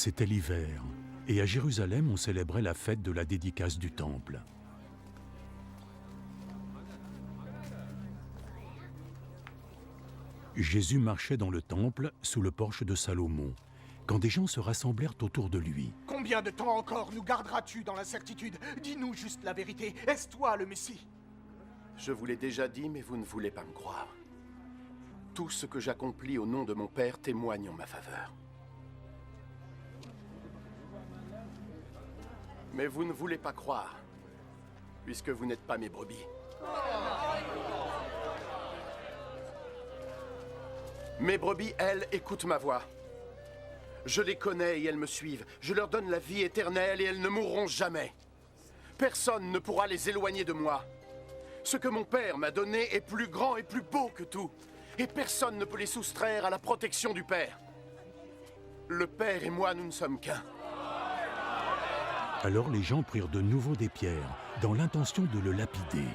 C'était l'hiver, et à Jérusalem, on célébrait la fête de la dédicace du temple. Jésus marchait dans le temple, sous le porche de Salomon, quand des gens se rassemblèrent autour de lui. Combien de temps encore nous garderas-tu dans l'incertitude? Dis-nous juste la vérité, est-ce toi le Messie? Je vous l'ai déjà dit, mais vous ne voulez pas me croire. Tout ce que j'accomplis au nom de mon Père témoigne en ma faveur. Mais vous ne voulez pas croire, puisque vous n'êtes pas mes brebis. Mes brebis, elles, écoutent ma voix. Je les connais et elles me suivent. Je leur donne la vie éternelle et elles ne mourront jamais. Personne ne pourra les éloigner de moi. Ce que mon Père m'a donné est plus grand et plus beau que tout. Et personne ne peut les soustraire à la protection du Père. Le Père et moi, nous ne sommes qu'un. Alors les gens prirent de nouveau des pierres, dans l'intention de le lapider.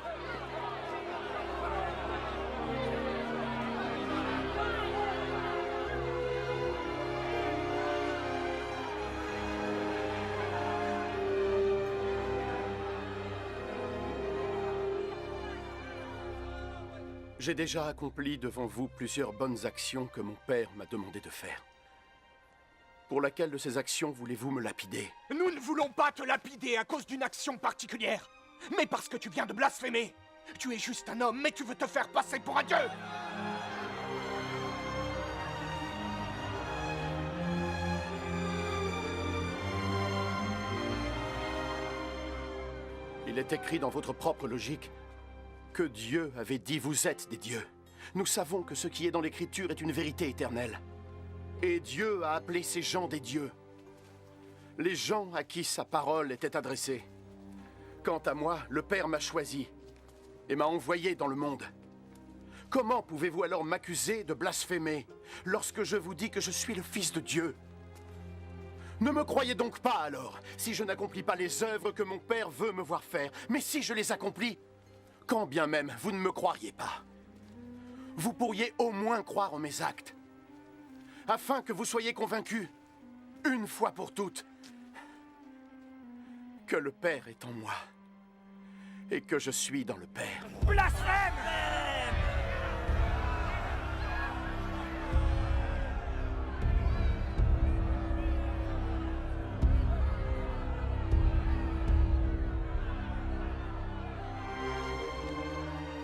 J'ai déjà accompli devant vous plusieurs bonnes actions que mon Père m'a demandé de faire. Pour laquelle de ces actions voulez-vous me lapider? Nous ne voulons pas te lapider à cause d'une action particulière, mais parce que tu viens de blasphémer. Tu es juste un homme, mais tu veux te faire passer pour un dieu. Il est écrit dans votre propre logique que Dieu avait dit « Vous êtes des dieux ». Nous savons que ce qui est dans l'Écriture est une vérité éternelle. Et Dieu a appelé ces gens des dieux. Les gens à qui sa parole était adressée. Quant à moi, le Père m'a choisi et m'a envoyé dans le monde. Comment pouvez-vous alors m'accuser de blasphémer lorsque je vous dis que je suis le Fils de Dieu? Ne me croyez donc pas alors, si je n'accomplis pas les œuvres que mon Père veut me voir faire. Mais si je les accomplis, quand bien même vous ne me croiriez pas, vous pourriez au moins croire en mes actes, afin que vous soyez convaincus, une fois pour toutes, que le Père est en moi et que je suis dans le Père. Blasphème!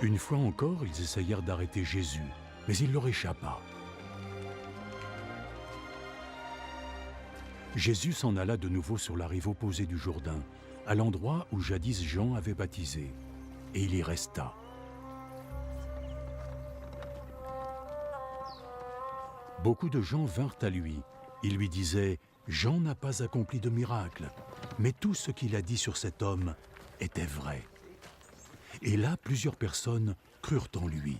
Une fois encore, ils essayèrent d'arrêter Jésus, mais il leur échappa. Jésus s'en alla de nouveau sur la rive opposée du Jourdain, à l'endroit où jadis Jean avait baptisé, et il y resta. Beaucoup de gens vinrent à lui. Ils lui disaient « Jean n'a pas accompli de miracle, mais tout ce qu'il a dit sur cet homme était vrai. » Et là, plusieurs personnes crurent en lui.